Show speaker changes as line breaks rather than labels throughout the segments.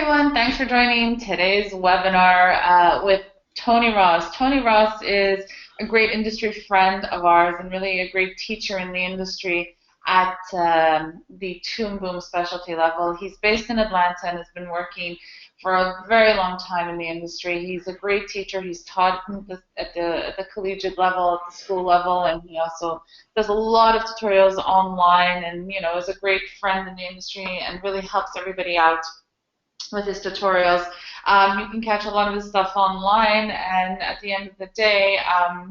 everyone, thanks for joining today's webinar with Tony Ross. Tony Ross is a great industry friend of ours and really a great teacher in the industry at the Toon Boom specialty level. He's based in Atlanta and has been working for a very long time in the industry. He's a great teacher. He's taught at the collegiate level, at the school level, and he also does a lot of tutorials online and, is a great friend in the industry and really helps everybody out with his tutorials. You can catch a lot of his stuff online, and at the end of the day,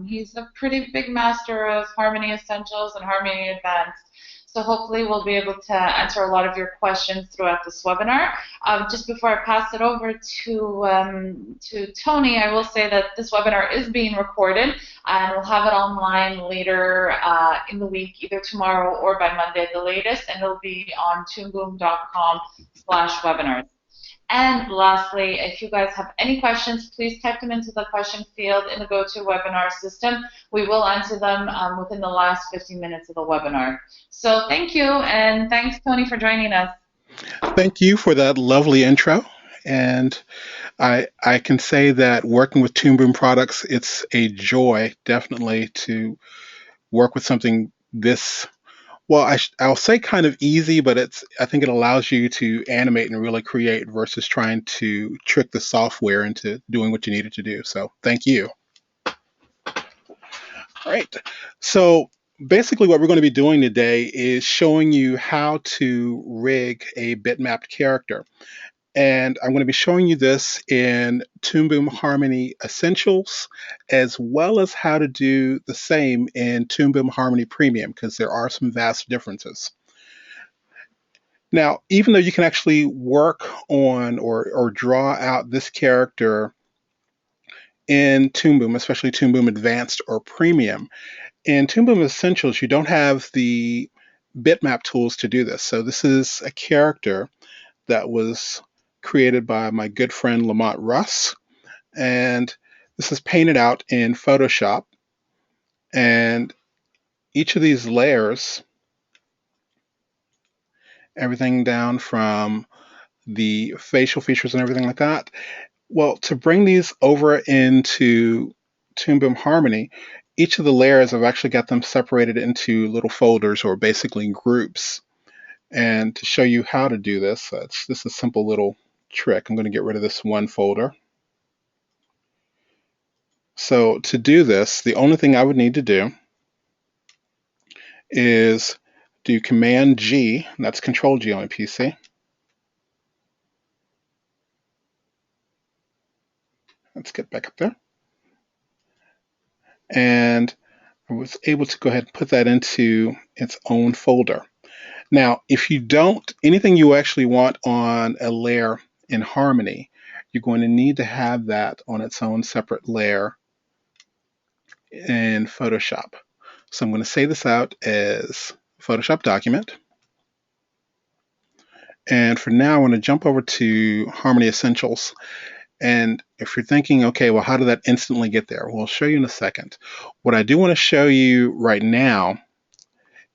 he's a pretty big master of Harmony Essentials and Harmony Advanced. So hopefully we'll be able to answer a lot of your questions throughout this webinar. Just before I pass it over to Tony, I will say that this webinar is being recorded, and we'll have it online later in the week, either tomorrow or by Monday at the latest, and it'll be on toonboom.com/webinars. And lastly, if you guys have any questions, please type them into the question field in the GoToWebinar system. We will answer them within the last 15 minutes of the webinar. So thank you, and thanks, Tony, for joining us.
Thank you for that lovely intro. And I can say that working with Toon Boom products, it's a joy, definitely, to work with something this, well, I'll say kind of easy, but I think it allows you to animate and really create versus trying to trick the software into doing what you need it to do. So thank you. All right. So basically what we're going to be doing today is showing you how to rig a bitmapped character. And I'm going to be showing you this in Toon Boom Harmony Essentials, as well as how to do the same in Toon Boom Harmony Premium, because there are some vast differences. Now, even though you can actually work on or draw out this character in Toon Boom, especially Toon Boom Advanced or Premium, in Toon Boom Essentials, you don't have the bitmap tools to do this. So this is a character that was created by my good friend Lamont Russ, and this is painted out in Photoshop, and each of these layers, everything down from the facial features and everything like that, well, to bring these over into Toon Boom Harmony, each of the layers, I've actually got them separated into little folders, or basically groups. And to show you how to do this, it's just a simple little trick. I'm going to get rid of this one folder. So to do this, the only thing I would need to do is do Command G, and that's Control G on a PC. Let's get back up there. And I was able to go ahead and put that into its own folder. Now, if you don't, anything you actually want on a layer in Harmony, you're going to need to have that on its own separate layer in Photoshop. So I'm going to save this out as a Photoshop document. And for now, I want to jump over to Harmony Essentials. And if you're thinking, okay, well, how did that instantly get there? Well, I'll show you in a second. What I do want to show you right now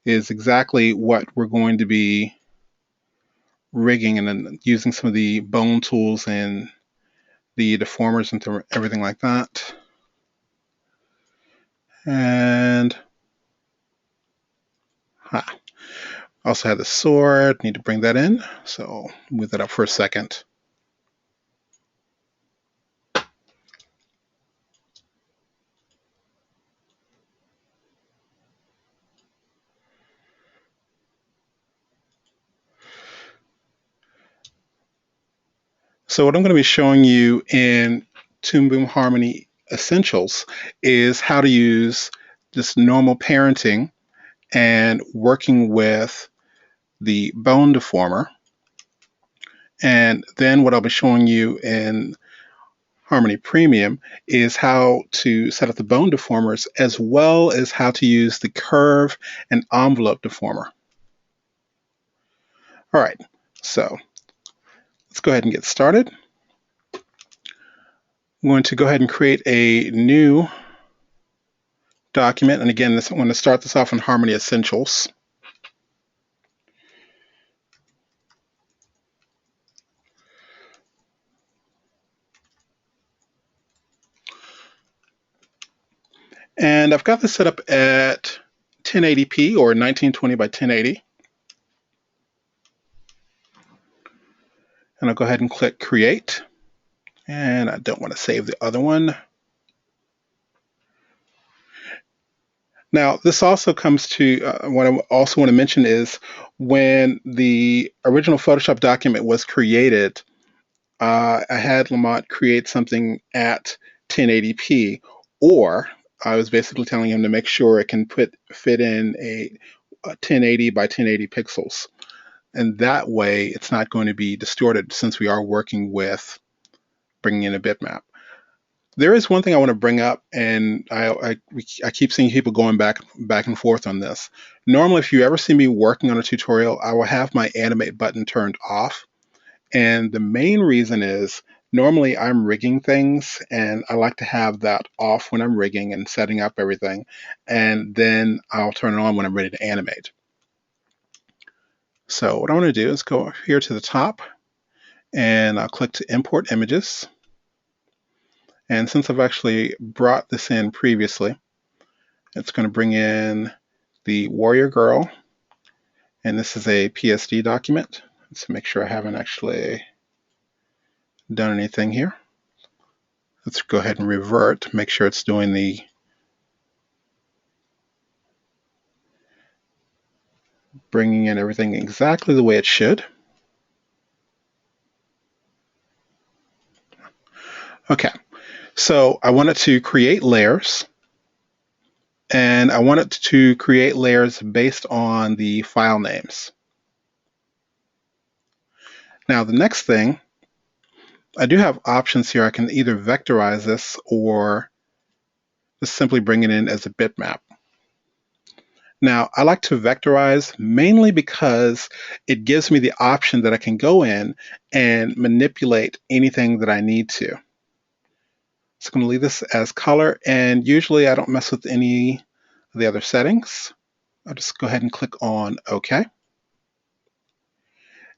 is exactly what we're going to be rigging and then using some of the bone tools and the deformers and everything like that. And also have the sword, need to bring that in. So move that up for a second. So what I'm going to be showing you in Toon Boom Harmony Essentials is how to use just normal parenting and working with the bone deformer. And then what I'll be showing you in Harmony Premium is how to set up the bone deformers, as well as how to use the curve and envelope deformer. All right, so let's go ahead and get started. I'm going to go ahead and create a new document. And again, I'm going to start this off in Harmony Essentials. And I've got this set up at 1080p or 1920 by 1080. And I'll go ahead and click Create. And I don't want to save the other one. Now, this also comes to what I also want to mention is when the original Photoshop document was created, I had Lamont create something at 1080p, or I was basically telling him to make sure it can fit in a 1080 by 1080 pixels. And that way, it's not going to be distorted since we are working with bringing in a bitmap. There is one thing I want to bring up, and I keep seeing people going back and forth on this. Normally, if you ever see me working on a tutorial, I will have my animate button turned off. And the main reason is normally I'm rigging things, and I like to have that off when I'm rigging and setting up everything. And then I'll turn it on when I'm ready to animate. So what I want to do is go here to the top, and I'll click to import images. And since I've actually brought this in previously, it's going to bring in the warrior girl, and this is a PSD document. Let's make sure I haven't actually done anything here. Let's go ahead and revert, make sure it's doing the bringing in everything exactly the way it should. Okay, so I wanted to create layers, and I wanted to create layers based on the file names. Now the next thing, I do have options here. I can either vectorize this or just simply bring it in as a bitmap. Now, I like to vectorize mainly because it gives me the option that I can go in and manipulate anything that I need to. So I'm going to leave this as color, and usually I don't mess with any of the other settings. I'll just go ahead and click on OK.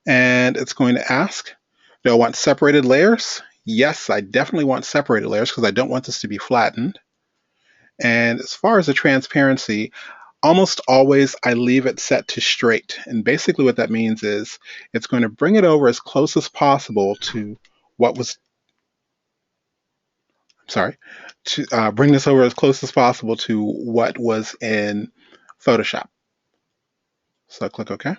And it's going to ask, do I want separated layers? Yes, I definitely want separated layers because I don't want this to be flattened. And as far as the transparency, almost always I leave it set to straight. And basically what that means is it's going to bring it over as close as possible to what was, sorry, to bring this over as close as possible to what was in Photoshop. So I click OK.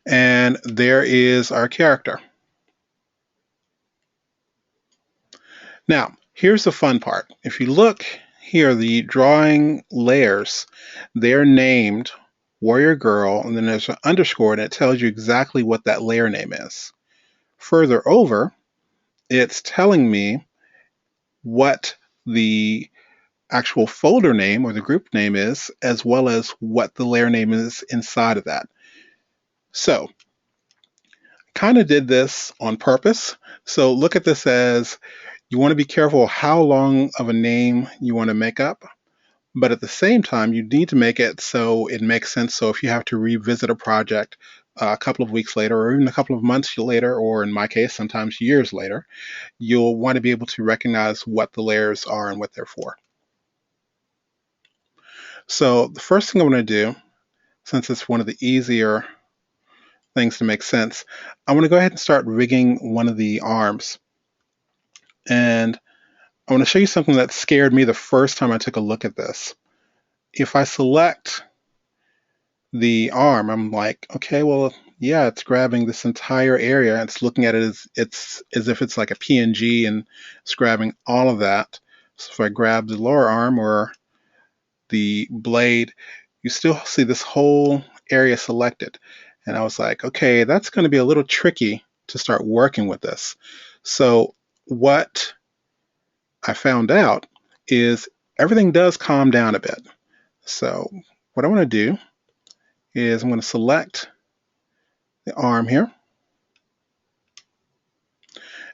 And there is our character. Now, here's the fun part. If you look here, the drawing layers, they're named Warrior Girl, and then there's an underscore, and it tells you exactly what that layer name is. Further over, it's telling me what the actual folder name or the group name is, as well as what the layer name is inside of that. So, kind of did this on purpose. So look at this as you want to be careful how long of a name you want to make up, but at the same time, you need to make it so it makes sense. So if you have to revisit a project a couple of weeks later, or even a couple of months later, or in my case, sometimes years later, you'll want to be able to recognize what the layers are and what they're for. So the first thing I want to do, since it's one of the easier things to make sense, I want to go ahead and start rigging one of the arms. And I want to show you something that scared me the first time I took a look at this. If I select the arm, I'm like, okay, well, yeah, it's grabbing this entire area. It's looking at it as if it's like a PNG, and it's grabbing all of that. So if I grab the lower arm or the blade, you still see this whole area selected. And I was like, okay, that's going to be a little tricky to start working with this. So what I found out is everything does calm down a bit. So what I want to do is I'm going to select the arm here,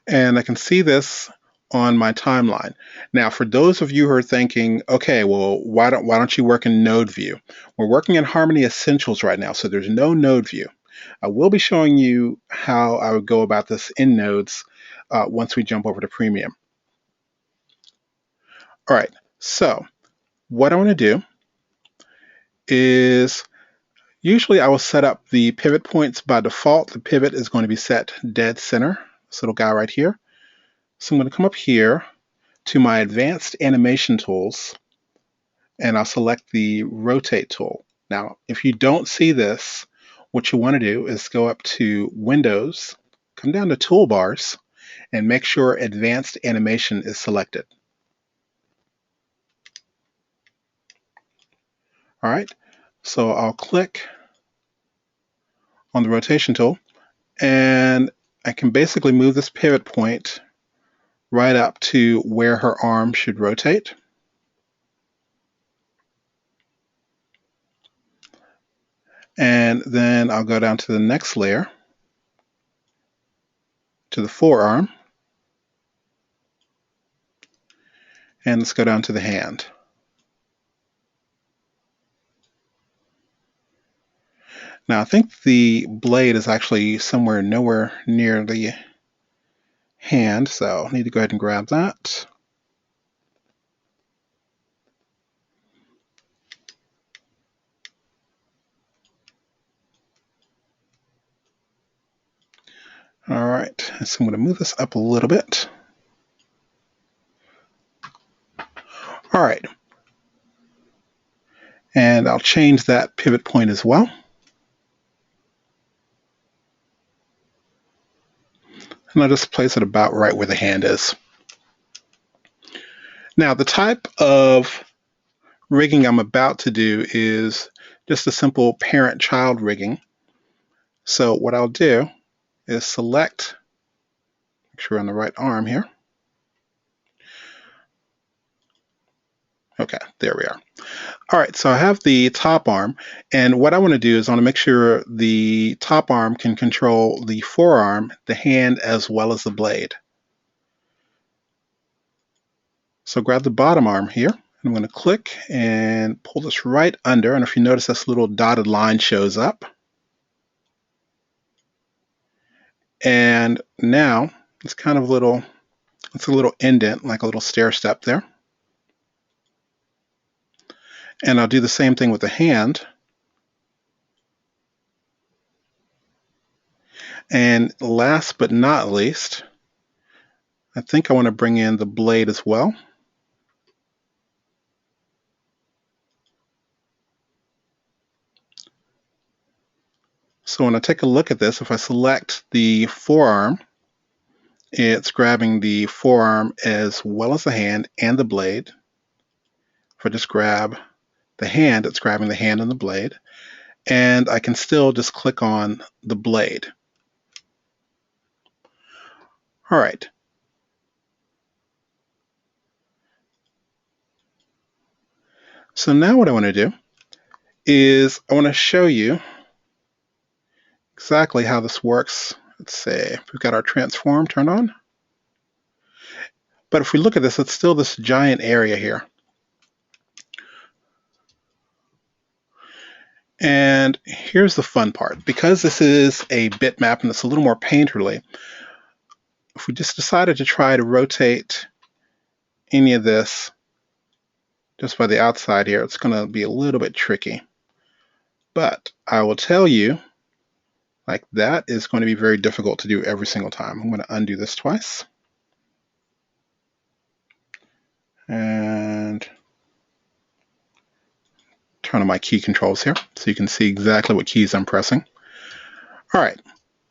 and I can see this on my timeline. Now, for those of you who are thinking, okay, well, why don't you work in node view? We're working in Harmony Essentials right now, so there's no node view. I will be showing you how I would go about this in Nodes once we jump over to Premium. All right, so what I want to do is usually I will set up the pivot points by default. The pivot is going to be set dead center, this little guy right here. So I'm going to come up here to my advanced animation tools and I'll select the rotate tool. Now, if you don't see this, what you want to do is go up to Windows, come down to Toolbars, and make sure advanced animation is selected. All right, so I'll click on the rotation tool and I can basically move this pivot point right up to where her arm should rotate. And then I'll go down to the next layer, to the forearm, and let's go down to the hand. Now I think the blade is actually somewhere nowhere near the hand, so I need to go ahead and grab that. All right, so I'm going to move this up a little bit. All right, and I'll change that pivot point as well. And I'll just place it about right where the hand is. Now the type of rigging I'm about to do is just a simple parent-child rigging. So what I'll do is select, make sure we're on the right arm here. Okay, there we are. All right, so I have the top arm, and what I want to do is I want to make sure the top arm can control the forearm, the hand, as well as the blade. So grab the bottom arm here, and I'm going to click and pull this right under, and if you notice this little dotted line shows up. And now it's kind of it's a little indent, like a little stair step there. And I'll do the same thing with the hand. And last but not least, I think I want to bring in the blade as well. So when I take a look at this, if I select the forearm, it's grabbing the forearm as well as the hand and the blade. If I just grab the hand, it's grabbing the hand and the blade. And I can still just click on the blade. All right. So now what I want to do is I want to show you exactly how this works. Let's say we've got our transform turned on. But if we look at this, it's still this giant area here. And here's the fun part. Because this is a bitmap and it's a little more painterly, if we just decided to try to rotate any of this just by the outside here, it's going to be a little bit tricky. But I will tell you, like, that is going to be very difficult to do every single time. I'm going to undo this twice. And turn on my key controls here so you can see exactly what keys I'm pressing. All right,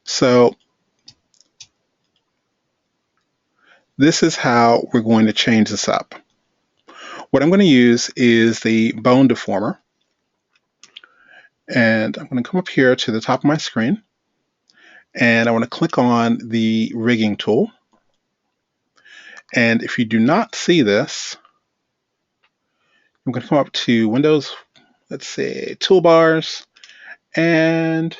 so this is how we're going to change this up. What I'm going to use is the bone deformer. And I'm going to come up here to the top of my screen. And I want to click on the rigging tool. And if you do not see this, I'm going to come up to Windows, let's say Toolbars, and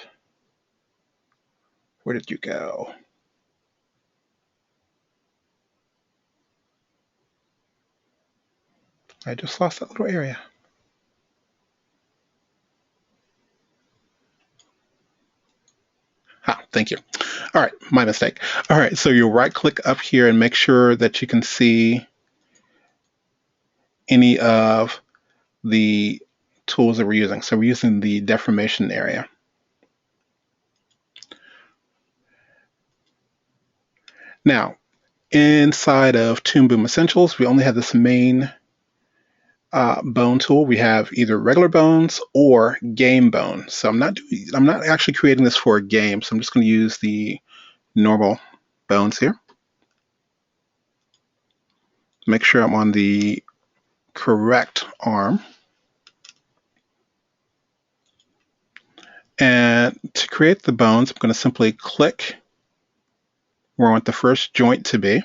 where did you go? I just lost that little area. thank you. All right, my mistake. All right, so you'll right click up here and make sure that you can see any of the tools that we're using. So we're using the deformation area. Now, inside of Toon Boom Essentials, we only have this main bone tool. We have either regular bones or game bone. So I'm not actually creating this for a game. So I'm just going to use the normal bones here. Make sure I'm on the correct arm. And to create the bones, I'm going to simply click where I want the first joint to be.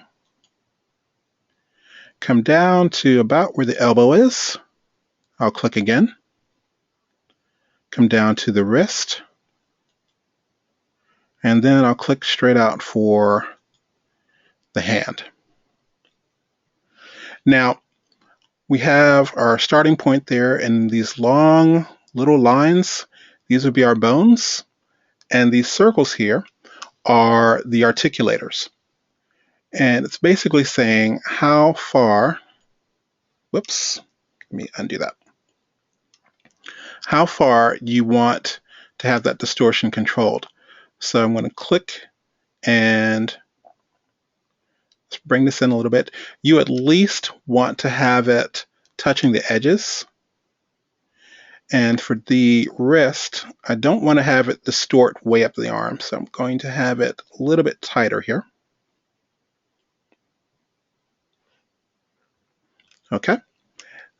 Come down to about where the elbow is. I'll click again. Come down to the wrist. And then I'll click straight out for the hand. Now, we have our starting point there, and these long little lines, these would be our bones. And these circles here are the articulators. And it's basically saying how far, whoops, let me undo that. How far you want to have that distortion controlled. So I'm going to click and let's bring this in a little bit. You at least want to have it touching the edges. And for the wrist, I don't want to have it distort way up the arm. So I'm going to have it a little bit tighter here. Okay,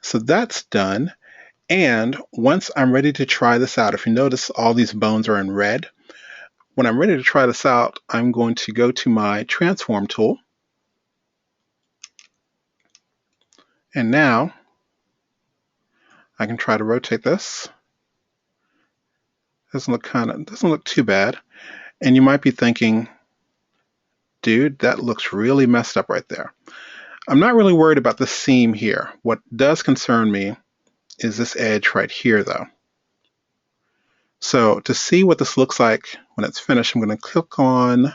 so that's done. And once I'm ready to try this out, if you notice all these bones are in red, when I'm ready to try this out, I'm going to go to my transform tool. And now I can try to rotate this. Doesn't look too bad. And you might be thinking, dude, that looks really messed up right there. I'm not really worried about the seam here. What does concern me is this edge right here, though. So to see what this looks like when it's finished, I'm going to click on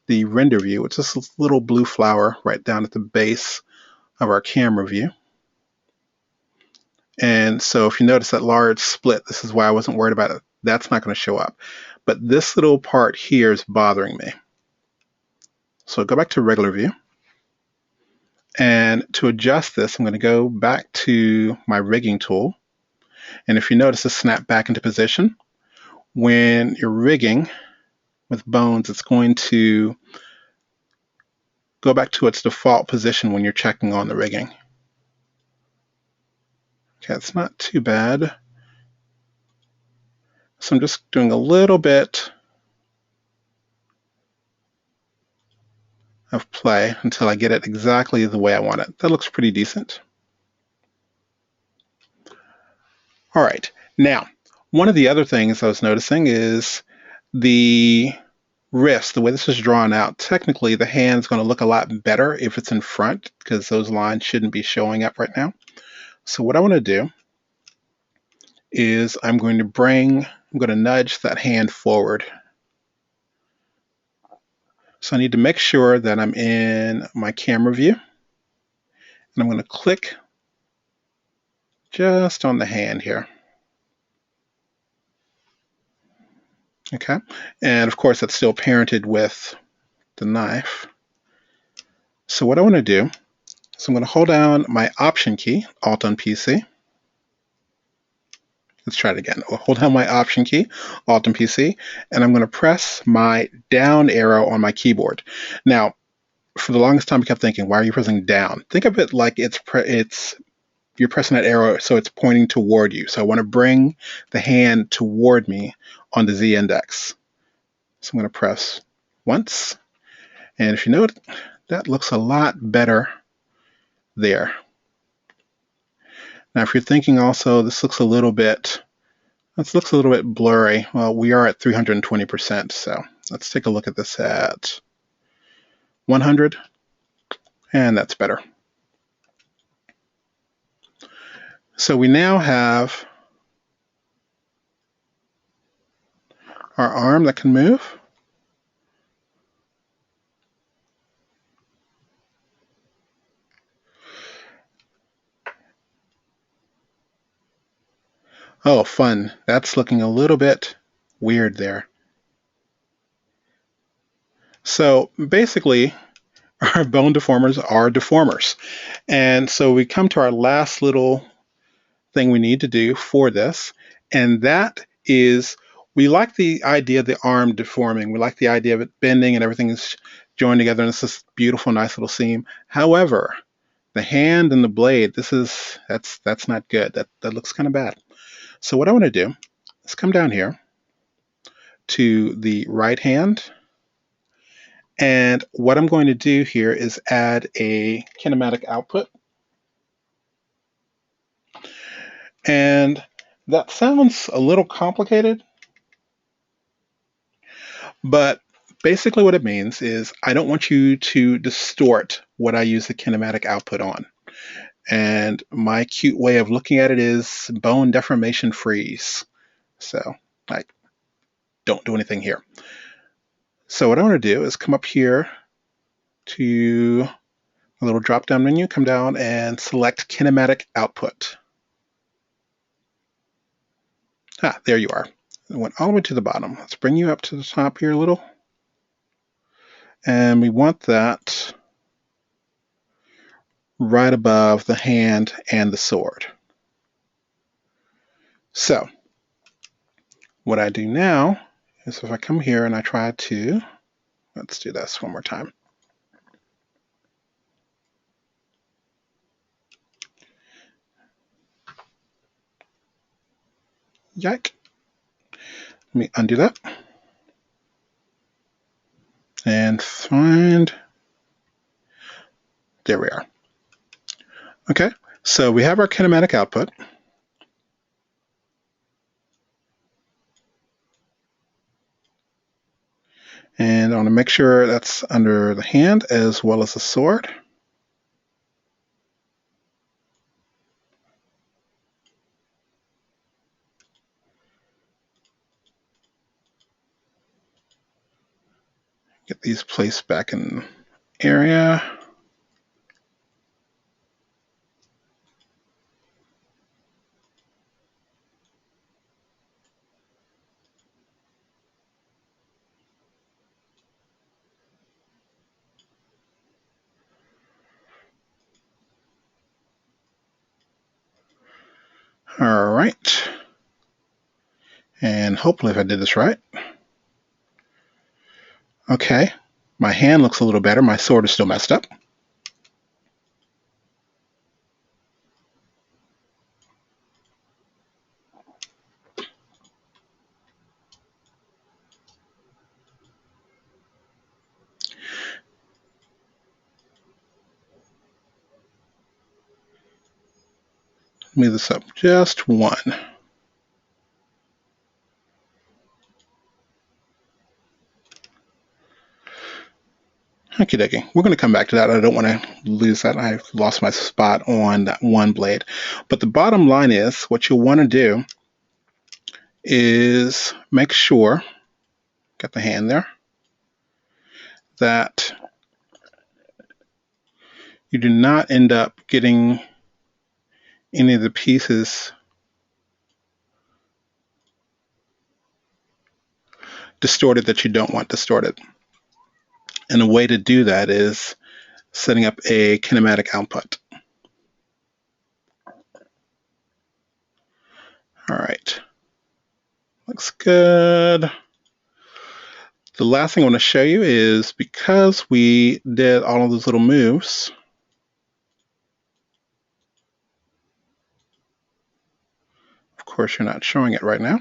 the render view, which is this little blue flower right down at the base of our camera view. And so if you notice that large split, this is why I wasn't worried about it. That's not going to show up. But this little part here is bothering me. So go back to regular view. And to adjust this, I'm going to go back to my rigging tool. And if you notice, this snap back into position. When you're rigging with bones, it's going to go back to its default position when you're checking on the rigging. Okay, it's not too bad. So I'm just doing a little bit of play until I get it exactly the way I want it. That looks pretty decent. All right, now, one of the other things I was noticing is the wrist, the way this is drawn out. Technically, the hand's going to look a lot better if it's in front because those lines shouldn't be showing up right now. So what I want to do is I'm going to nudge that hand forward. So I need to make sure that I'm in my camera view. And I'm going to click just on the hand here. Okay, and of course that's still parented with the knife. So what I want to do is I'm going to hold down my Option key, Alt on PC. Let's try it again. I'll hold down my Option key, Alt on PC, and I'm going to press my down arrow on my keyboard. Now, for the longest time I kept thinking, why are you pressing down? Think of it like you're pressing that arrow so it's pointing toward you. So I want to bring the hand toward me on the Z index. So I'm going to press once. And if you note, that looks a lot better there. Now, if you're thinking also, this looks a little bit blurry. Well, we are at 320%. So let's take a look at this at 100. And that's better. So we now have our arm that can move. Oh, fun. That's looking a little bit weird there. So basically, our bone deformers are deformers. And so we come to our last little thing we need to do for this, and that is we like the idea of the arm deforming. We like the idea of it bending and everything is joined together and it's this beautiful, nice little seam. However, the hand and the blade, that's not good. That looks kind of bad. So what I want to do is come down here to the right hand, and what I'm going to do here is add a kinematic output. And that sounds a little complicated, but basically what it means is I don't want you to distort what I use the kinematic output on. And my cute way of looking at it is bone deformation freeze. So I don't do anything here. So what I want to do is come up here to a little drop down menu, come down and select kinematic output. There you are. It went all the way to the bottom. Let's bring you up to the top here a little. And we want that right above the hand and the sword. So what I do now is if I come here and I try to, let's do this one more time. Yike. Let me undo that. And find, there we are. Okay, so we have our kinematic output. And I want to make sure that's under the hand as well as the sword. Get these placed back in area. All right. And hopefully if I did this right. Okay, my hand looks a little better. My sword is still messed up. Move this up just one. Okie dokie. We're going to come back to that. I don't want to lose that. I've lost my spot on that one blade. But the bottom line is what you'll want to do is make sure, got the hand there, that you do not end up getting any of the pieces distorted that you don't want distorted. And a way to do that is setting up a kinematic output. All right, looks good. The last thing I want to show you is because we did all of those little moves, of course you're not showing it right now.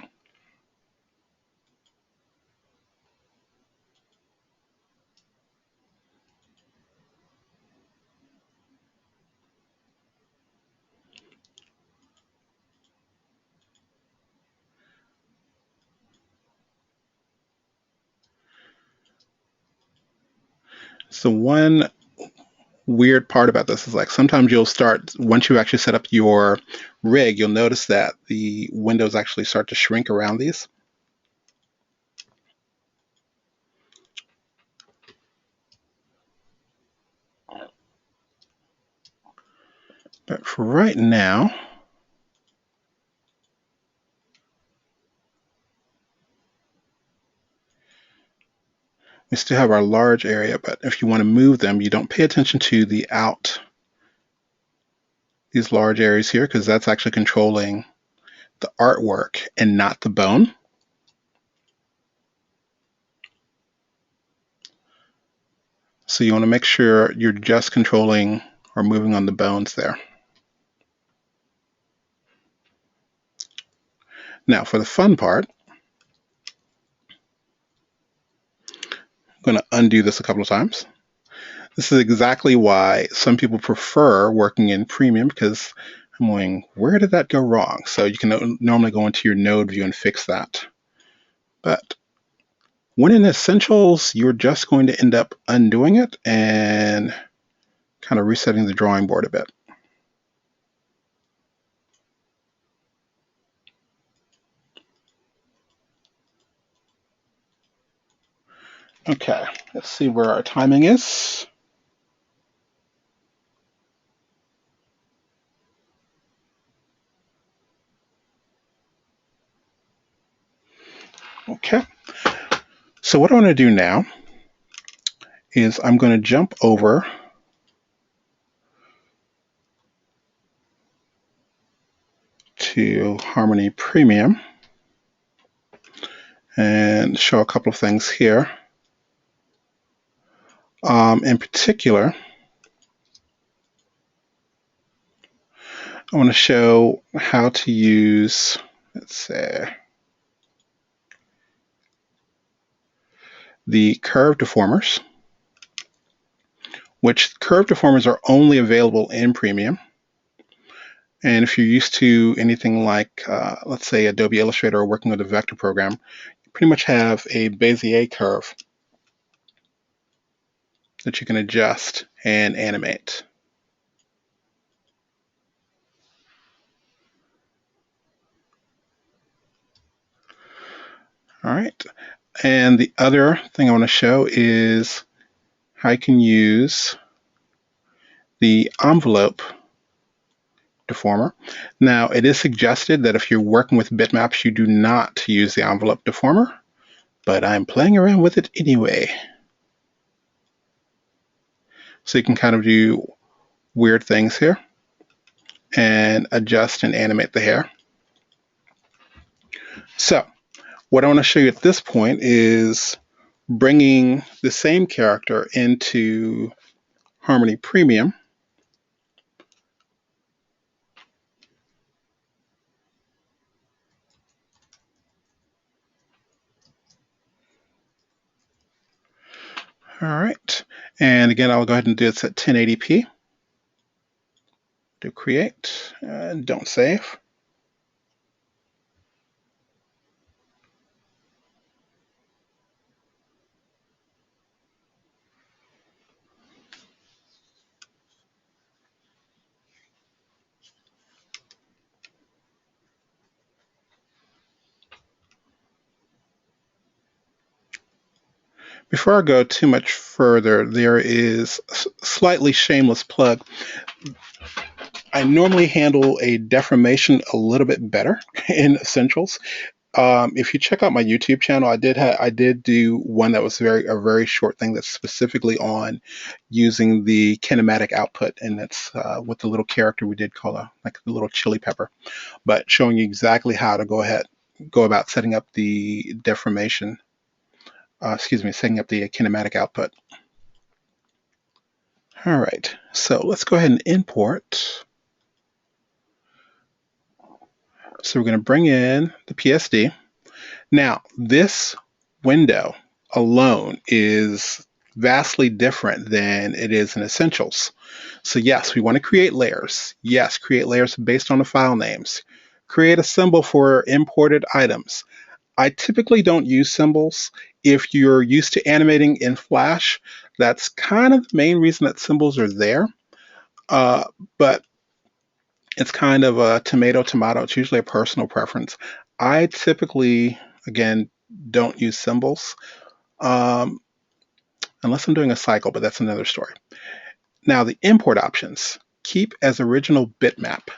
So one weird part about this is like sometimes you'll start, once you actually set up your rig, you'll notice that the windows actually start to shrink around these. But for right now, We still have our large area, but if you want to move them, you don't pay attention to the these large areas here, because that's actually controlling the artwork and not the bone. So you want to make sure you're just controlling or moving on the bones there. Now for the fun part, I'm going to undo this a couple of times. This is exactly why some people prefer working in Premium, because I'm going, where did that go wrong? So you can normally go into your node view and fix that. But when in Essentials, you're just going to end up undoing it and kind of resetting the drawing board a bit. Okay, let's see where our timing is. Okay, so what I want to do now is I'm going to jump over to Harmony Premium and show a couple of things here. In particular, I want to show how to use, let's say, the curve deformers, which curve deformers are only available in Premium. And if you're used to anything like, let's say, Adobe Illustrator or working with a vector program, you pretty much have a Bezier curve that you can adjust and animate. All right. And the other thing I want to show is how you can use the envelope deformer. Now, it is suggested that if you're working with bitmaps, you do not use the envelope deformer, but I'm playing around with it anyway. So you can kind of do weird things here and adjust and animate the hair. So what I want to show you at this point is bringing the same character into Harmony Premium. All right, and again, I'll go ahead and do this at 1080p. Do create, and don't save. Before I go too much further, there is a slightly shameless plug. I normally handle a deformation a little bit better in Essentials. If you check out my YouTube channel, I did do one that was a very short thing that's specifically on using the kinematic output, and that's with the little character we did call like the little chili pepper, but showing you exactly how to go about setting up the deformation. Setting up the kinematic output. All right, so let's go ahead and import. So we're going to bring in the PSD. Now, this window alone is vastly different than it is in Essentials. So yes, we want to create layers. Yes, create layers based on the file names. Create a symbol for imported items. I typically don't use symbols. If you're used to animating in Flash, that's kind of the main reason that symbols are there. But it's kind of a tomato. It's usually a personal preference. I typically, again, don't use symbols unless I'm doing a cycle, but that's another story. Now, the import options. Keep as original bitmap.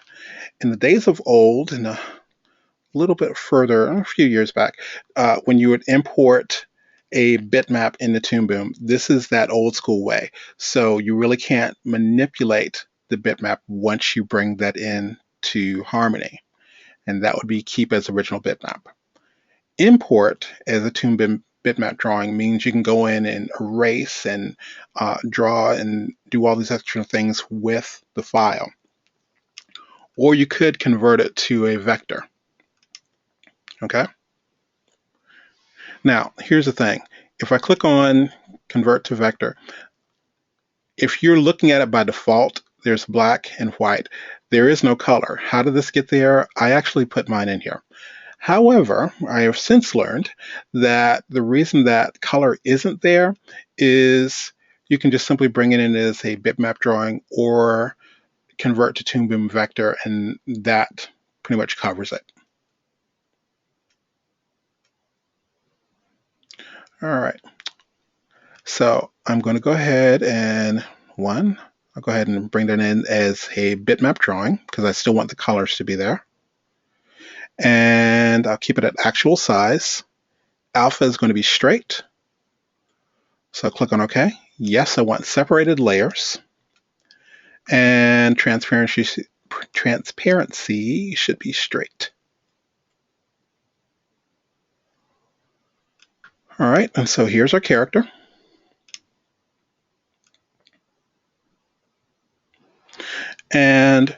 In the days of old, and a little bit further, a few years back, when you would import a bitmap in the Toon Boom, this is that old school way. So you really can't manipulate the bitmap once you bring that in to Harmony. And that would be keep as original bitmap. Import as a Toon Boom bitmap drawing means you can go in and erase and draw and do all these extra things with the file. Or you could convert it to a vector. Okay. Now, here's the thing. If I click on convert to vector, if you're looking at it by default, there's black and white. There is no color. How did this get there? I actually put mine in here. However, I have since learned that the reason that color isn't there is you can just simply bring it in as a bitmap drawing or convert to Toon Boom vector, and that pretty much covers it. All right. So I'm going to go ahead and I'll go ahead and bring that in as a bitmap drawing because I still want the colors to be there. And I'll keep it at actual size. Alpha is going to be straight. So I'll click on OK. Yes, I want separated layers. And transparency should be straight. All right, and so here's our character. And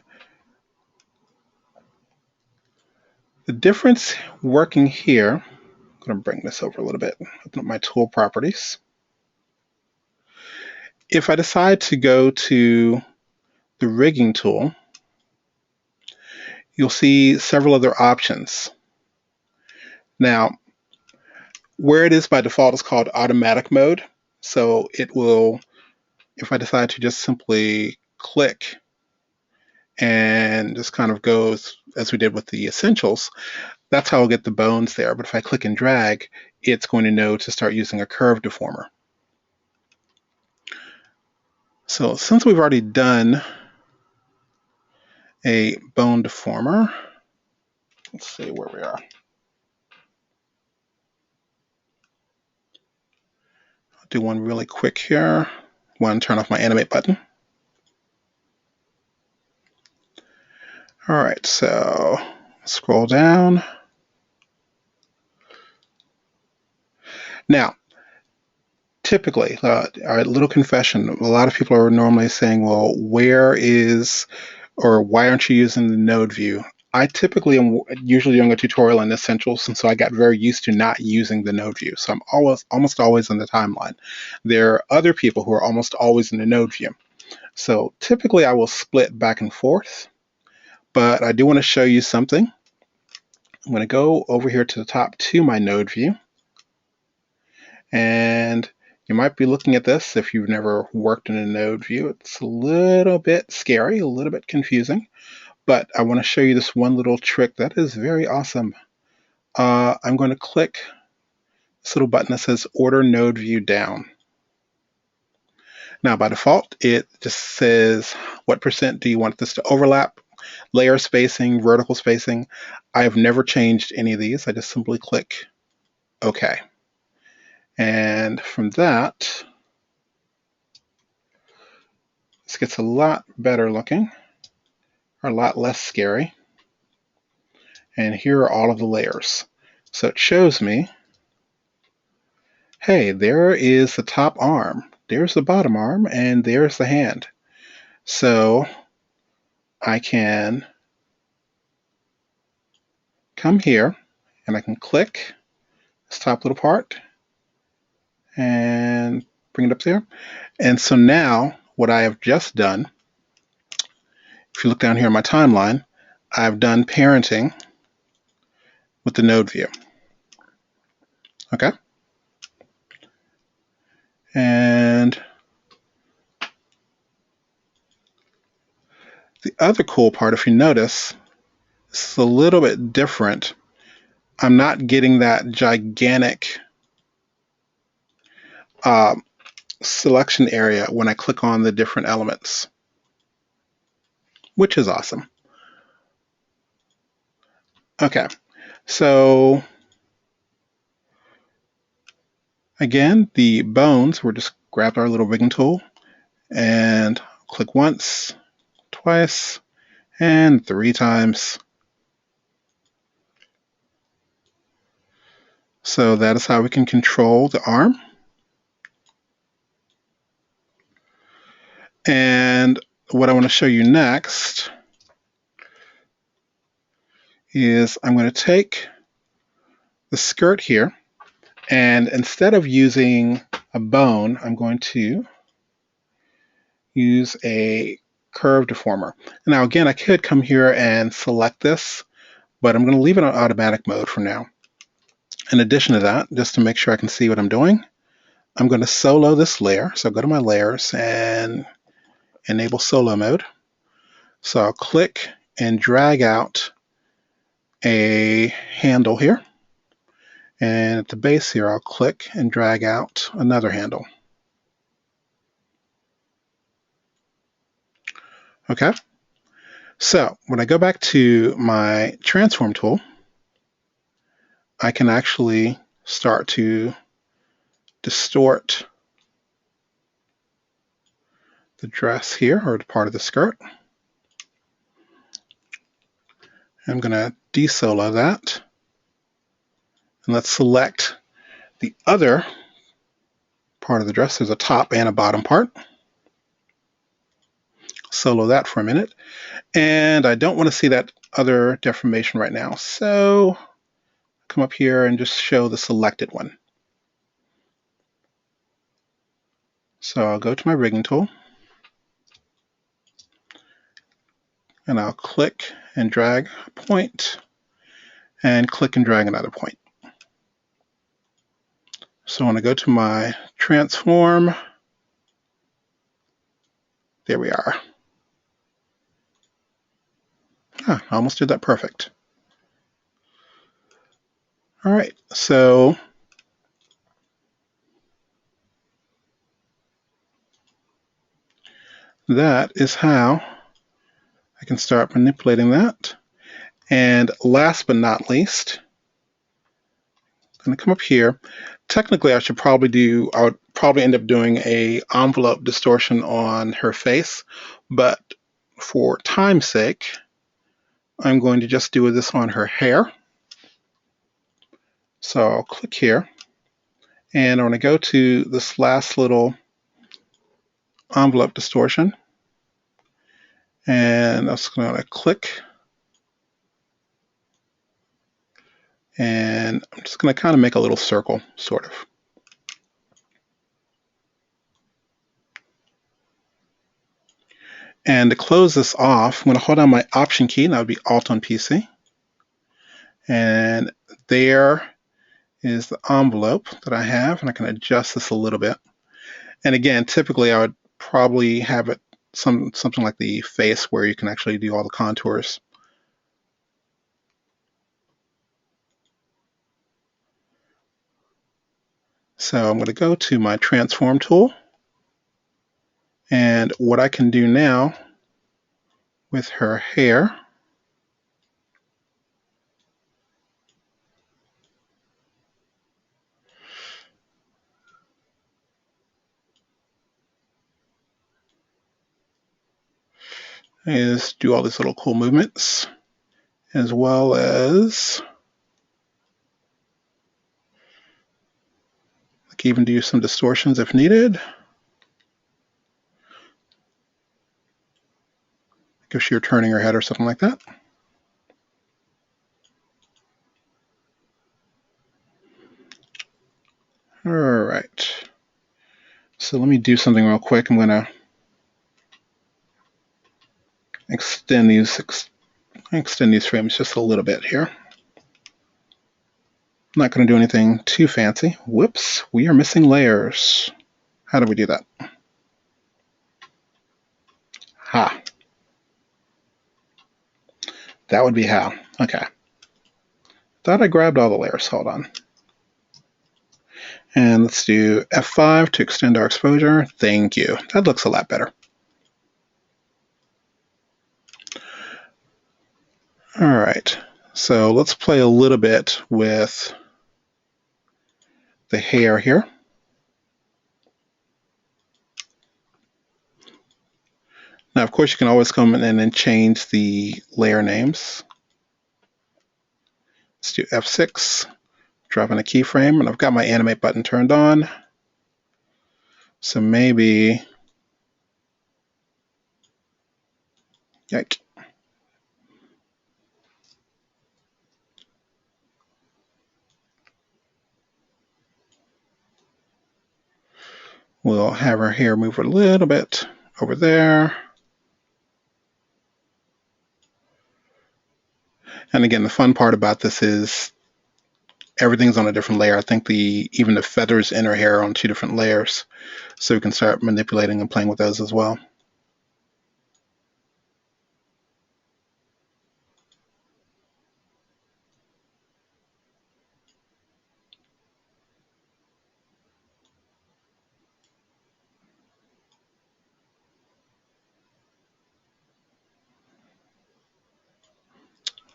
the difference working here, I'm going to bring this over a little bit, open up my tool properties. If I decide to go to the rigging tool, you'll see several other options. Now, where it is by default is called automatic mode. So it will, if I decide to just simply click and just kind of goes as we did with the essentials, that's how I'll get the bones there. But if I click and drag, it's going to know to start using a curve deformer. So since we've already done a bone deformer, let's see where we are. I'll do one really quick here. One, turn off my animate button. All right, so scroll down. Now, typically, a little confession, a lot of people are normally saying, well, where is, or why aren't you using the node view? I typically am usually doing a tutorial in Essentials, and so I got very used to not using the node view. So I'm almost always in the timeline. There are other people who are almost always in the node view. So typically I will split back and forth, but I do want to show you something. I'm going to go over here to the top to my node view. And you might be looking at this if you've never worked in a node view. It's a little bit scary, a little bit confusing, but I want to show you this one little trick that is very awesome. I'm going to click this little button that says Order Node View Down. Now, by default, it just says what percent do you want this to overlap, layer spacing, vertical spacing. I have never changed any of these. I just simply click OK. And from that, this gets a lot better looking, or a lot less scary. And here are all of the layers. So it shows me, hey, there is the top arm, there's the bottom arm, and there's the hand. So I can come here and I can click this top little part and bring it up there. And so now what I have just done, if you look down here in my timeline, I've done parenting with the node view. Okay. And the other cool part, if you notice, it's a little bit different. I'm not getting that gigantic selection area when I click on the different elements, which is awesome. Okay, so Again, the bones, we're just grab our little rigging tool and click once, twice, and 3 times. So that is how we can control the arm. And what I want to show you next is I'm going to take the skirt here, and instead of using a bone, I'm going to use a curve deformer. Now again, I could come here and select this, but I'm going to leave it on automatic mode for now. In addition to that, just to make sure I can see what I'm doing, I'm going to solo this layer. So go to my layers and enable solo mode. So I'll click and drag out a handle here. And at the base here, I'll click and drag out another handle. Okay. So when I go back to my transform tool, I can actually start to distort the dress here, or the part of the skirt. I'm going to desolo that. And let's select the other part of the dress. There's a top and a bottom part. Solo that for a minute. And I don't want to see that other deformation right now. So come up here and just show the selected one. So I'll go to my rigging tool. And I'll click and drag a point. And click and drag another point. So when I go to my transform, there we are. I almost did that perfect. All right, so that is how I can start manipulating that. And last but not least, I'm going to come up here. Technically, I would probably end up doing a envelope distortion on her face, but for time's sake, I'm going to just do this on her hair. So I'll click here, and I'm going to go to this last little envelope distortion, and I'm just going to click, and I'm just going to kind of make a little circle, sort of. And to close this off, I'm going to hold down my Option key, and that would be Alt on PC. And there is the envelope that I have, and I can adjust this a little bit. And again, typically I would probably have it something like the face where you can actually do all the contours. So I'm going to go to my transform tool, and what I can do now with her hair is do all these little cool movements, as well as I can even do some distortions if needed. Like if she were turning her head or something like that. All right. So let me do something real quick. I'm going to extend these frames just a little bit here. I'm not going to do anything too fancy. Whoops, we are missing layers. How do we do that? Ha. That would be how. Okay. Thought I grabbed all the layers. Hold on. And let's do F5 to extend our exposure. Thank you. That looks a lot better. All right. So let's play a little bit with the hair here. Now, of course, you can always come in and change the layer names. Let's do F6, drop in a keyframe, and I've got my animate button turned on. So maybe, yike. We'll have her hair move a little bit over there. And again, the fun part about this is everything's on a different layer. I think even the feathers in her hair are on 2 different layers. So we can start manipulating and playing with those as well.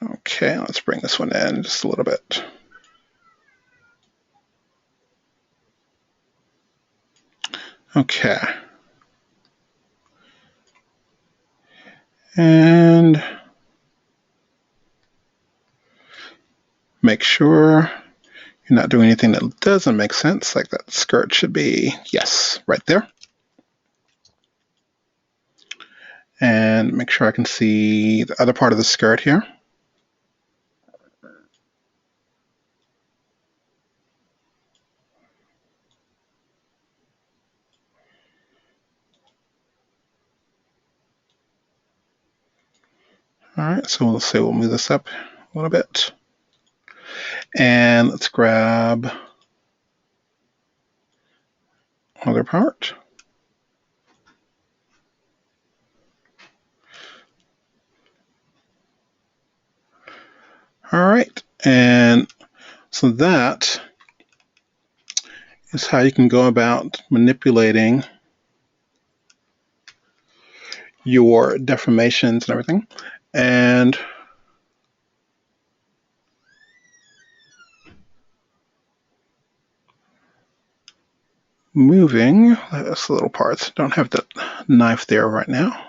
Okay, let's bring this one in just a little bit. Okay. And make sure you're not doing anything that doesn't make sense, like that skirt should be, yes, right there. And make sure I can see the other part of the skirt here. All right, so we'll move this up a little bit. And let's grab other part. All right, and so that is how you can go about manipulating your deformations and everything. And moving those little parts. Don't have the knife there right now.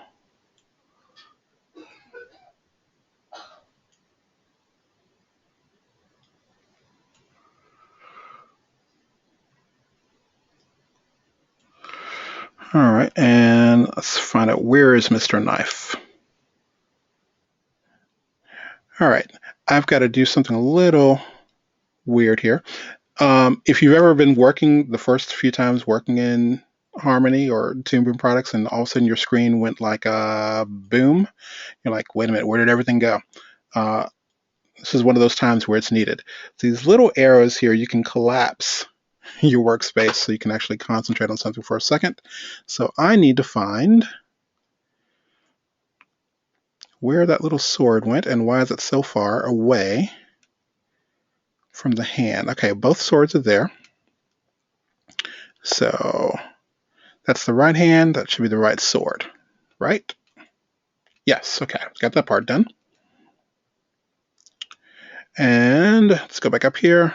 All right, and let's find out where is Mr. Knife. All right, I've got to do something a little weird here. If you've ever been working the first few times working in Harmony or Toon Boom products, and all of a sudden your screen went like a boom, you're like, wait a minute, where did everything go? This is one of those times where it's needed. These little arrows here, you can collapse your workspace so you can actually concentrate on something for a second. So I need to find where that little sword went and why is it so far away from the hand. Okay, both swords are there. So that's the right hand, that should be the right sword, right? Yes, okay, got that part done. And let's go back up here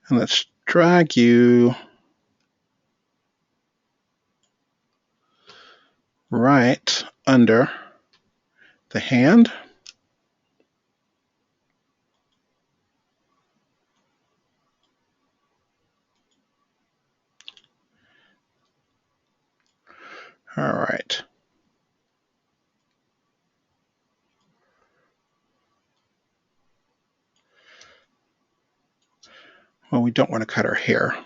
and let's drag you right under the hand. All right. Well, we don't want to cut our hair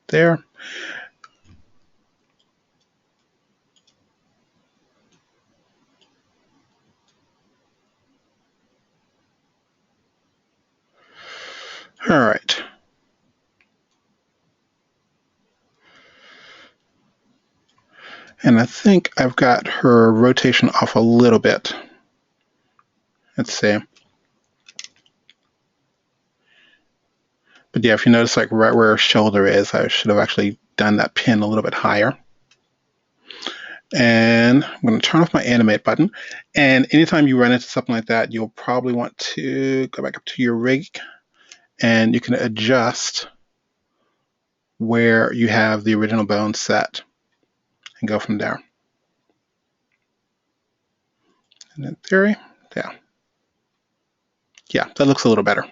there. All right. And I think I've got her rotation off a little bit. Let's see. But yeah, if you notice, like right where her shoulder is, I should have actually done that pin a little bit higher. And I'm going to turn off my animate button. And anytime you run into something like that, you'll probably want to go back up to your rig and you can adjust where you have the original bone set and go from there. And in theory, yeah. Yeah, that looks a little better.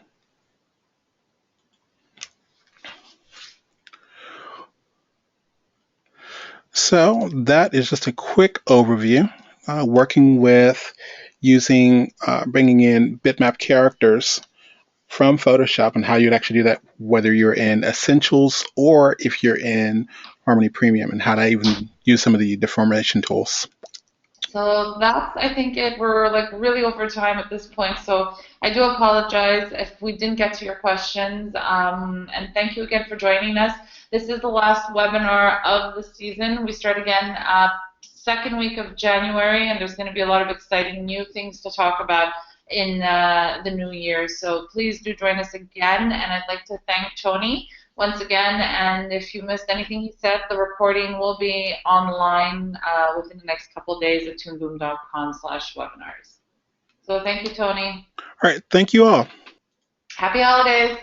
So that is just a quick overview, working with using, bringing in bitmap characters from Photoshop and how you'd actually do that, whether you're in Essentials or if you're in Harmony Premium, and how to even use some of the deformation tools.
So that's, I think it, we're like really over time at this point. So I do apologize if we didn't get to your questions. And thank you again for joining us. This is the last webinar of the season. We start again second week of January, and there's going to be a lot of exciting new things to talk about in the new year. So please do join us again. And I'd like to thank Tony once again. And if you missed anything he said, the recording will be online within the next couple of days at toonboom.com/webinars. So thank you, Tony.
All right, thank you all.
Happy holidays.